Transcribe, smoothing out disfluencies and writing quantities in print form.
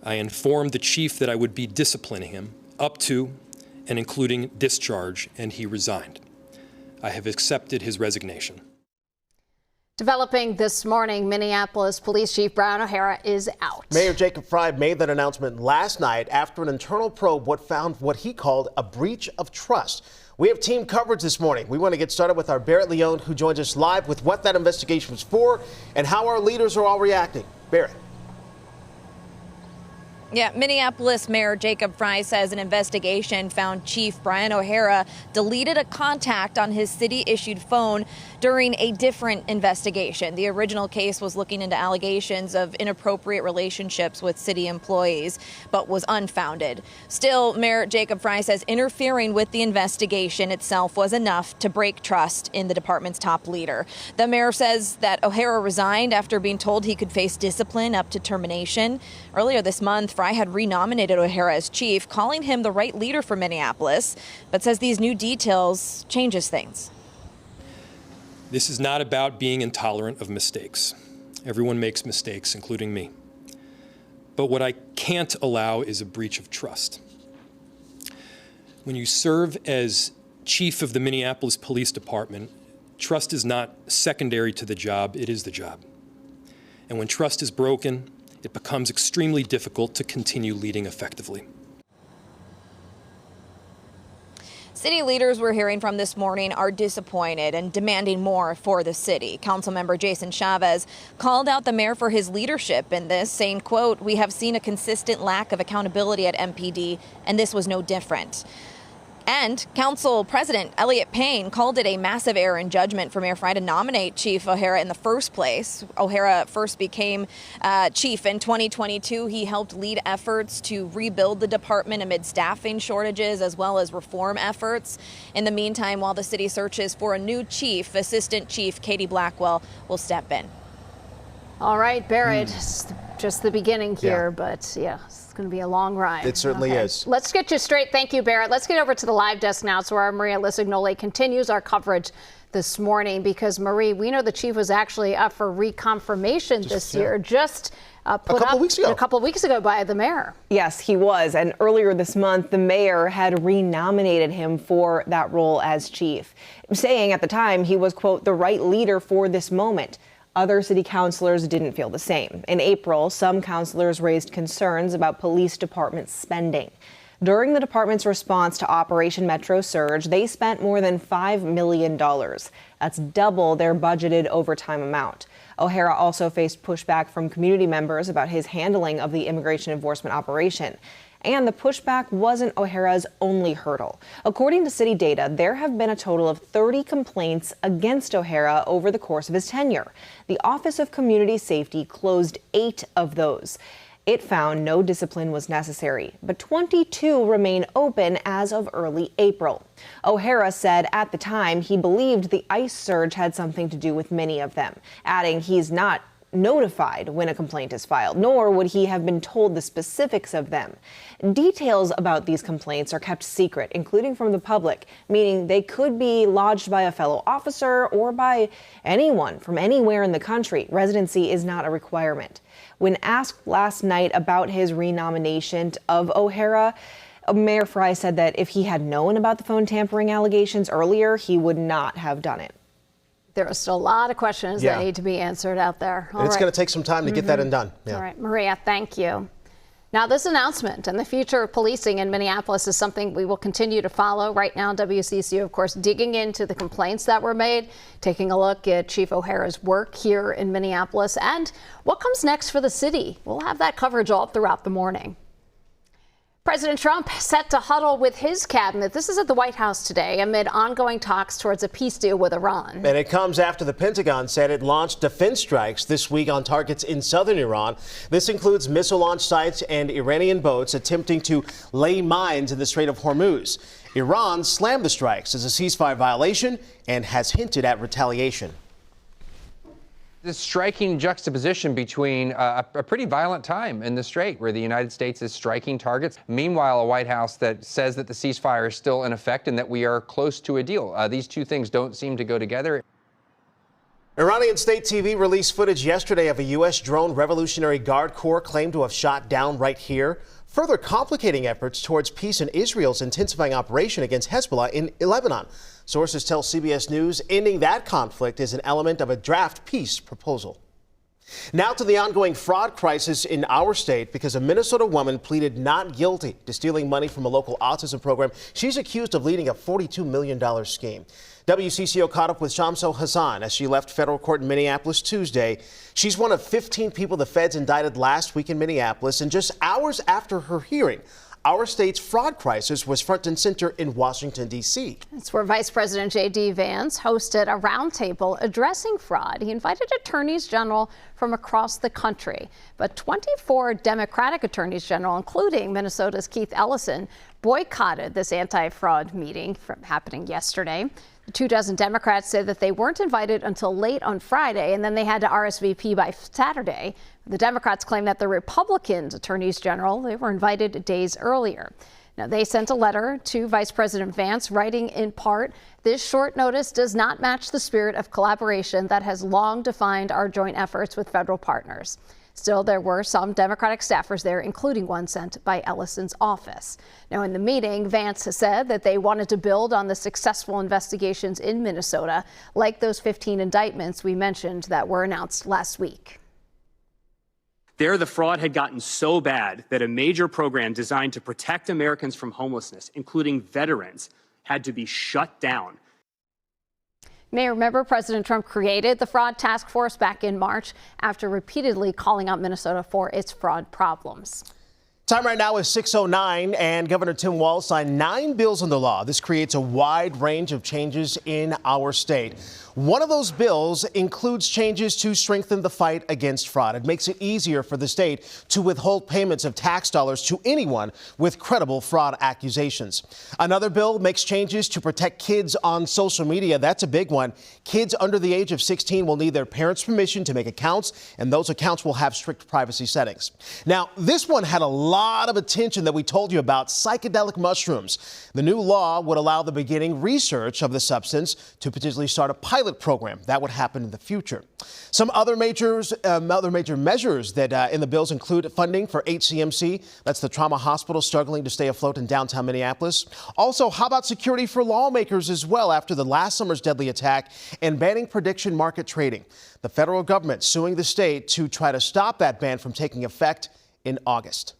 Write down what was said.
I informed the chief that I would be disciplining him up to and including discharge, and he resigned. I have accepted his resignation. Developing this morning, Minneapolis Police Chief Brian O'Hara is out. Mayor Jacob Frey made that announcement last night after an internal probe found what he called a breach of trust. We have team coverage this morning. We want to get started with our Barrett Leone, who joins us live with what that investigation was for and how our leaders are all reacting. Barrett. Yeah, Minneapolis Mayor Jacob Frey says an investigation found Chief Brian O'Hara deleted a contact on his city-issued phone during a different investigation. The original case was looking into allegations of inappropriate relationships with city employees, but was unfounded. Still, Mayor Jacob Frey says interfering with the investigation itself was enough to break trust in the department's top leader. The mayor says that O'Hara resigned after being told he could face discipline up to termination. Earlier this month, Frey had renominated O'Hara as chief, calling him the right leader for Minneapolis, but says these new details changes things. This is not about being intolerant of mistakes. Everyone makes mistakes, including me. But what I can't allow is a breach of trust. When you serve as chief of the Minneapolis Police Department, trust is not secondary to the job, it is the job. And when trust is broken, it becomes extremely difficult to continue leading effectively. City leaders we're hearing from this morning are disappointed and demanding more for the city. Councilmember Jason Chavez called out the mayor for his leadership in this, saying, quote, "We have seen a consistent lack of accountability at MPD, and this was no different." And Council President Elliott Payne called it a massive error in judgment for Mayor Frey to nominate Chief O'Hara in the first place. O'Hara first became chief in 2022. He helped lead efforts to rebuild the department amid staffing shortages as well as reform efforts. In the meantime, while the city searches for a new chief, Assistant Chief Katie Blackwell will step in. All right, Barrett, just the beginning here, but yeah. Going to be a long ride. It certainly is. Let's get you straight. Thank you, Barrett. Let's get over to the live desk now. So our Maria Lisignoli continues our coverage this morning because, Marie, we know the chief was actually up for reconfirmation this year, just put up a couple of weeks ago by the mayor. Yes, he was. And earlier this month, the mayor had renominated him for that role as chief, saying at the time he was, quote, the right leader for this moment. Other city councilors didn't feel the same. In April, some councilors raised concerns about police department spending. During the department's response to Operation Metro Surge, they spent more than $5 million. That's double their budgeted overtime amount. O'Hara also faced pushback from community members about his handling of the immigration enforcement operation. And the pushback wasn't O'Hara's only hurdle. According to city data, there have been a total of 30 complaints against O'Hara over the course of his tenure. The Office of Community Safety closed 8 of those. It found no discipline was necessary, but 22 remain open as of early April. O'Hara said at the time he believed the ICE surge had something to do with many of them, adding he's not notified when a complaint is filed, nor would he have been told the specifics of them. Details about these complaints are kept secret, including from the public, meaning they could be lodged by a fellow officer or by anyone from anywhere in the country. Residency is not a requirement. When asked last night about his renomination of O'Hara, Mayor Frey said that if he had known about the phone tampering allegations earlier, he would not have done it. There are still a lot of questions that need to be answered out there. It's going to take some time to get that done. Yeah. All right, Maria, thank you. Now, this announcement and the future of policing in Minneapolis is something we will continue to follow. Right now, WCCO, of course, digging into the complaints that were made, taking a look at Chief O'Hara's work here in Minneapolis and what comes next for the city. We'll have that coverage all throughout the morning. President Trump set to huddle with his cabinet. This is at the White House today amid ongoing talks towards a peace deal with Iran. And it comes after the Pentagon said it launched defense strikes this week on targets in southern Iran. This includes missile launch sites and Iranian boats attempting to lay mines in the Strait of Hormuz. Iran slammed the strikes as a ceasefire violation and has hinted at retaliation. This striking juxtaposition between a pretty violent time in the Strait where the United States is striking targets. Meanwhile, a White House that says that the ceasefire is still in effect and that we are close to a deal. These two things don't seem to go together. Iranian state TV released footage yesterday of a U.S. drone Revolutionary Guard Corps claimed to have shot down right here, further complicating efforts towards peace in Israel's intensifying operation against Hezbollah in Lebanon. Sources tell CBS News ending that conflict is an element of a draft peace proposal. Now to the ongoing fraud crisis in our state because a Minnesota woman pleaded not guilty to stealing money from a local autism program. She's accused of leading a $42 million scheme. WCCO caught up with Shamso Hassan as she left federal court in Minneapolis Tuesday. She's one of 15 people the feds indicted last week in Minneapolis, and just hours after her hearing, our state's fraud crisis was front and center in Washington, D.C. That's where Vice President J.D. Vance hosted a roundtable addressing fraud. He invited attorneys general from across the country. But 24 Democratic attorneys general, including Minnesota's Keith Ellison, boycotted this anti-fraud meeting from happening yesterday. The 24 Democrats said that they weren't invited until late on Friday, and then they had to RSVP by Saturday. The Democrats claim that the Republicans attorneys general, they were invited days earlier. Now, they sent a letter to Vice President Vance, writing in part, "This short notice does not match the spirit of collaboration that has long defined our joint efforts with federal partners." Still, there were some Democratic staffers there, including one sent by Ellison's office. Now, in the meeting, Vance said that they wanted to build on the successful investigations in Minnesota, like those 15 indictments we mentioned that were announced last week. There, the fraud had gotten so bad that a major program designed to protect Americans from homelessness, including veterans, had to be shut down. You may remember President Trump created the fraud task force back in March after repeatedly calling out Minnesota for its fraud problems. Time right now is 6:09, and Governor Tim Walz signed 9 bills into law. This creates a wide range of changes in our state. One of those bills includes changes to strengthen the fight against fraud. It makes it easier for the state to withhold payments of tax dollars to anyone with credible fraud accusations. Another bill makes changes to protect kids on social media. That's a big one. Kids under the age of 16 will need their parents' permission to make accounts, and those accounts will have strict privacy settings. Now, this one had a lot of attention that we told you about: psychedelic mushrooms. The new law would allow the beginning research of the substance to potentially start a pilot program that would happen in the future. Some other major measures that in the bills include funding for HCMC. That's the trauma hospital struggling to stay afloat in downtown Minneapolis. Also, how about security for lawmakers as well after the last summer's deadly attack, and banning prediction market trading. The federal government suing the state to try to stop that ban from taking effect in August.